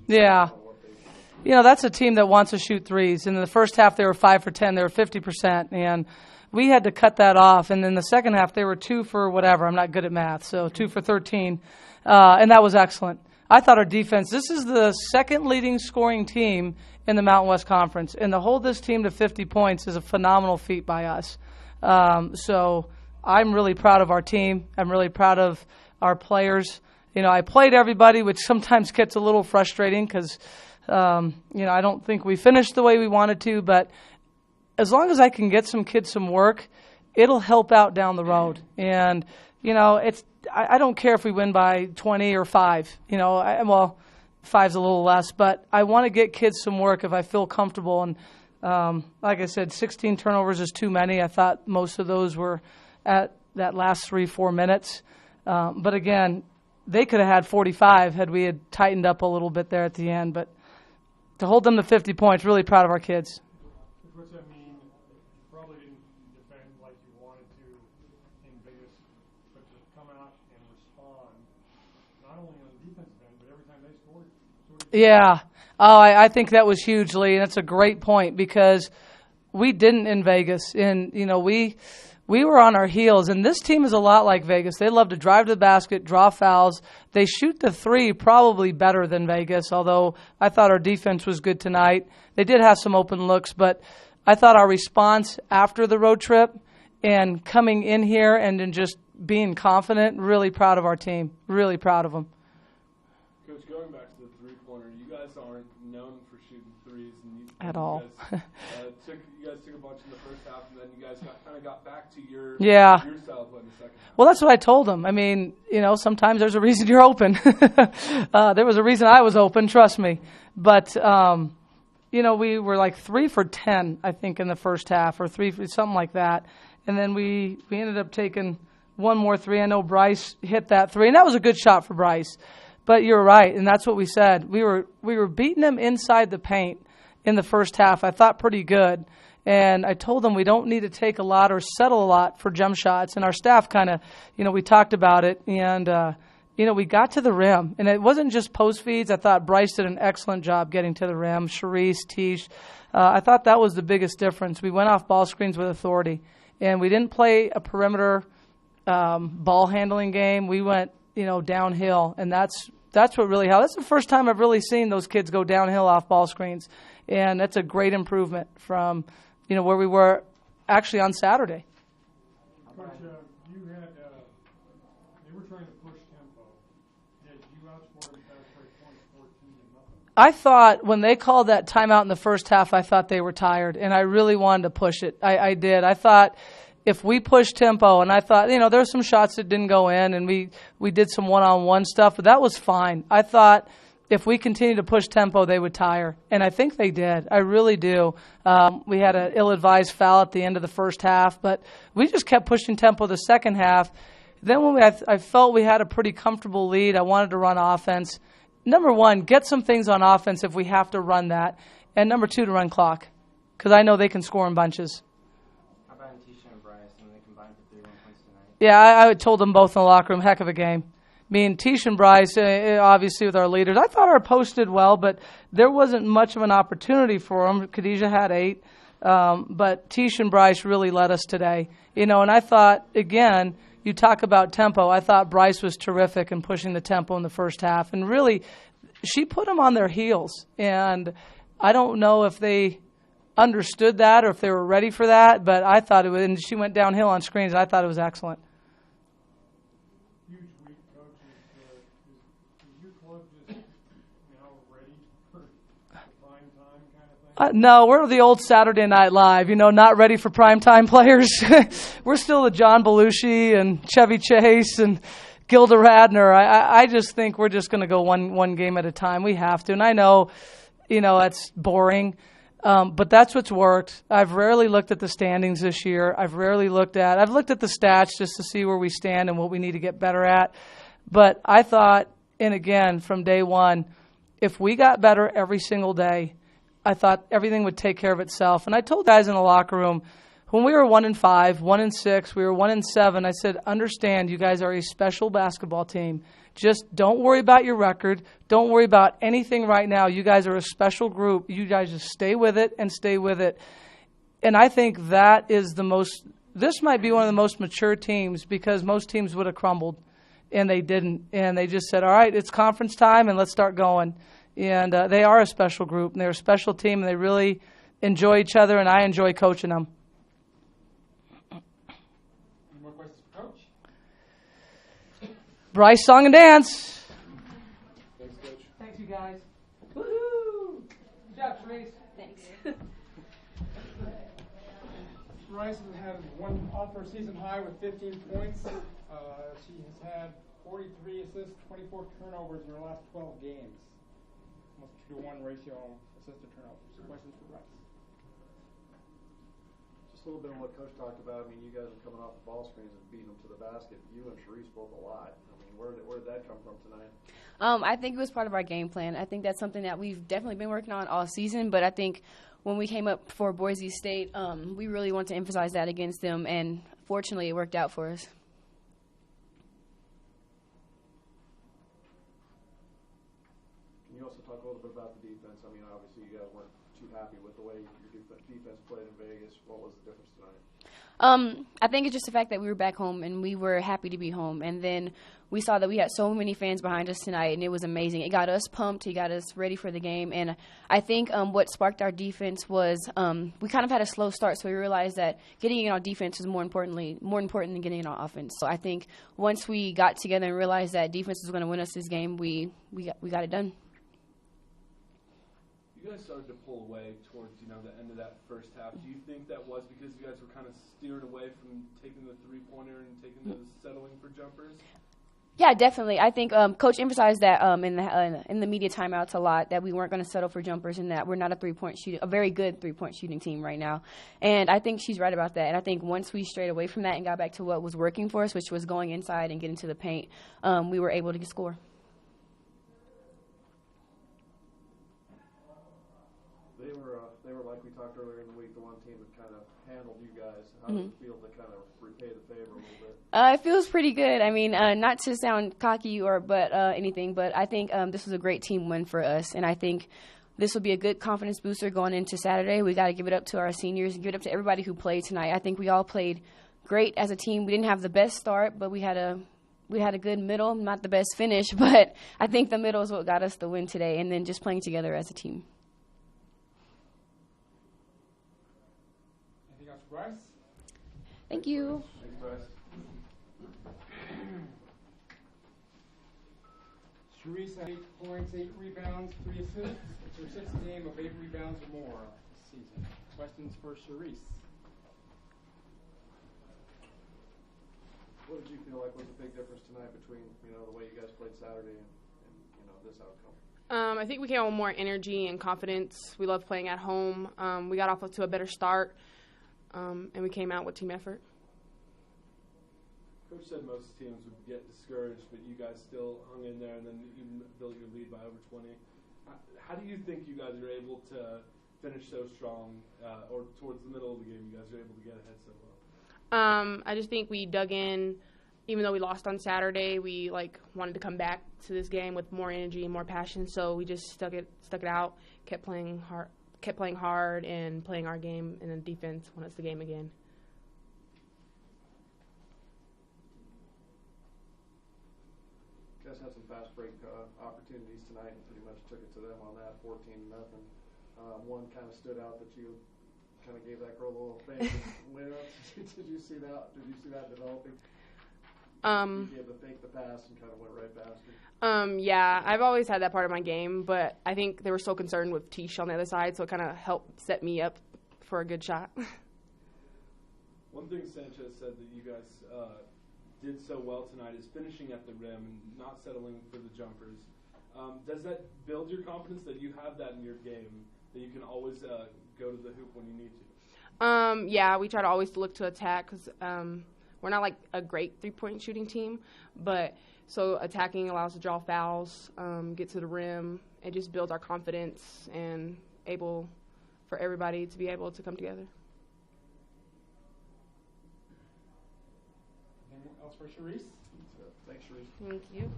Yeah. You know, that's a team that wants to shoot threes. In the first half, they were 5 for 10. They were 50%. And we had to cut that off. And in the second half, they were 2 for whatever. I'm not good at math. So 2 for 13. And that was excellent. I thought our defense, this is the second leading scoring team in the Mountain West Conference. And to hold this team to 50 points is a phenomenal feat by us. So I'm really proud of our team. I'm really proud of our players. You know, I played everybody, which sometimes gets a little frustrating because, you know, I don't think we finished the way we wanted to. But as long as I can get some kids some work, it'll help out down the road. And, you know, I don't care if we win by 20 or 5. You know, well, 5's a little less. But I want to get kids some work if I feel comfortable. And like I said, 16 turnovers is too many. I thought most of those were at that last 3-4 minutes. But again, they could have had 45 had we had tightened up a little bit there at the end. But to hold them to 50 points, really proud of our kids. What's that mean? You probably didn't defend like you wanted to in Vegas, but to come out and respond, not only on the defensive end, but every time they scored. Yeah. Oh, I think that was huge, Lee, and that's a great point because we didn't in Vegas. And, you know, we were on our heels, and this team is a lot like Vegas. They love to drive to the basket, draw fouls. They shoot the three probably better than Vegas, although I thought our defense was good tonight. They did have some open looks, but I thought our response after the road trip and coming in here and then just being confident, really proud of our team, really proud of them. Coach, going back to the three-pointer, you guys aren't known for shooting threes. At all. You guys took a bunch in the first half, and then you guys kind of got back to your style play in the second half. Well, that's what I told them. I mean, you know, sometimes there's a reason you're open. There was a reason I was open, trust me. But, you know, we were like 3 for 10, I think, in the first half, or 3 for something like that. And then we ended up taking one more three. I know Bryce hit that three, and that was a good shot for Bryce. But you're right, and that's what we said. We were beating them inside the paint in the first half. I thought pretty good. And I told them we don't need to take a lot or settle a lot for jump shots. And our staff kind of, you know, we talked about it. And, you know, we got to the rim. And it wasn't just post feeds. I thought Bryce did an excellent job getting to the rim. Sharice, Tish. I thought that was the biggest difference. We went off ball screens with authority. And we didn't play a perimeter ball handling game. We went, you know, downhill. And that's what really helped. That's the first time I've really seen those kids go downhill off ball screens. And that's a great improvement from, you know, where we were actually on Saturday. Coach, you had, they were trying to push tempo. Yet you outscored them past points 14-0. I thought when they called that timeout in the first half, I thought they were tired, and I really wanted to push it. I did. I thought if we pushed tempo, and I thought, you know, there were some shots that didn't go in, and we did some one-on-one stuff, but that was fine. I thought if we continued to push tempo, they would tire. And I think they did. I really do. We had an ill-advised foul at the end of the first half, but we just kept pushing tempo the second half. Then when I felt we had a pretty comfortable lead, I wanted to run offense. Number one, get some things on offense if we have to run that. And number two, to run clock, because I know they can score in bunches. How about Tisha and Bryce when they combined for 31 points tonight? Yeah, I told them both in the locker room, heck of a game. Me and Tish and Bryce, obviously with our leaders. I thought our post did well, but there wasn't much of an opportunity for them. Khadijah had 8. But Tish and Bryce really led us today. You know, and I thought, again, you talk about tempo. I thought Bryce was terrific in pushing the tempo in the first half. And really, she put them on their heels. And I don't know if they understood that or if they were ready for that, but I thought it was, and she went downhill on screens, and I thought it was excellent. No, we're the old Saturday Night Live, you know, not ready for primetime players. We're still the John Belushi and Chevy Chase and Gilda Radner. I just think we're just going to go one game at a time. We have to. And I know, you know, that's boring, but that's what's worked. I've rarely looked at the standings this year. I've looked at the stats just to see where we stand and what we need to get better at. But I thought, and again, from day one, if we got better every single day, I thought everything would take care of itself. And I told guys in the locker room, when we were 1-5, 1-6, we were 1-7, I said, understand you guys are a special basketball team. Just don't worry about your record. Don't worry about anything right now. You guys are a special group. You guys just stay with it and stay with it. And I think that is this might be one of the most mature teams, because most teams would have crumbled, and they didn't. And they just said, all right, it's conference time, and let's start going. And they are a special group, and they're a special team, and they really enjoy each other, and I enjoy coaching them. Any more questions for Coach? Bryce, song and dance. Thanks, Coach. Thanks, you guys. Woohoo! Good job, Therese. Thanks. Rice has had one all-pro season high with 15 points. She has had 43 assists, 24 turnovers in her last 12 games. Almost 2-to-1 ratio on assist to turnovers. Questions for Rice? Just a little bit on what Coach talked about. I mean, you guys are coming off the ball screens and beating them to the basket. You and Sharice both a lot. I mean, where did that come from tonight? I think it was part of our game plan. I think that's something that we've definitely been working on all season, but I think when we came up for Boise State, we really wanted to emphasize that against them, and fortunately it worked out for us. Can you also talk a little bit about the defense? I mean, obviously you guys weren't too happy with the way your defense played in Vegas. What was the difference tonight? I think it's just the fact that we were back home and we were happy to be home. And then we saw that we had so many fans behind us tonight, and it was amazing. It got us pumped. It got us ready for the game. And I think what sparked our defense was we kind of had a slow start, so we realized that getting it on defense was more important than getting it on offense. So I think once we got together and realized that defense was going to win us this game, we got it done. You guys started to pull away towards, the end of that first half. Do you think that was because you guys were kind of steered away from taking the three-pointer and taking the settling for jumpers? Yeah, definitely. I think Coach emphasized that in the media timeouts a lot, that we weren't going to settle for jumpers and that we're not a very good three-point shooting team right now. And I think she's right about that. And I think once we strayed away from that and got back to what was working for us, which was going inside and getting to the paint, we were able to score. They were like we talked earlier in the week, the one team that kind of handled you guys. How does it feel to kind of repay the favor a little bit? It feels pretty good. I mean, not to sound cocky anything, but I think this was a great team win for us, and I think this will be a good confidence booster going into Saturday. We got to give it up to our seniors and give it up to everybody who played tonight. I think we all played great as a team. We didn't have the best start, but we had a good middle, not the best finish, but I think the middle is what got us the win today, and then just playing together as a team. Anything else for Rice? Thank you. Thanks, Bryce. Sharice had 8 points, 8 rebounds, 3 assists. It's her 6th game of 8 rebounds or more this season. Questions for Sharice? What did you feel like was a big difference tonight between the way you guys played Saturday and this outcome? I think we came out with more energy and confidence. We loved playing at home. We got off to a better start, and we came out with team effort. Coach said most teams would get discouraged, but you guys still hung in there and then even built your lead by over 20. How do you think you guys are able to finish so strong, or towards the middle of the game, you guys are able to get ahead so well? I just think we dug in. Even though we lost on Saturday, we wanted to come back to this game with more energy and more passion. So we just stuck it out, kept playing hard, and playing our game, and then defense won us the game again. You guys had some fast break opportunities tonight and pretty much took it to them on that, 14-0. One kind of stood out that you kind of gave that girl a little fake. Did you see that? Did you see that developing? You gave the fake the pass and kind of went right past her. Yeah, I've always had that part of my game, but I think they were so concerned with Tish on the other side, so it kind of helped set me up for a good shot. One thing Sanchez said that you guys did so well tonight is finishing at the rim and not settling for the jumpers. Does that build your confidence that you have that in your game, that you can always go to the hoop when you need to? Yeah, we try to always look to attack because we're not like a great three-point shooting team, but so attacking allows us to draw fouls, get to the rim. It just builds our confidence and able for everybody to be able to come together. That was for Sharice. Thanks, Sharice. Thank you.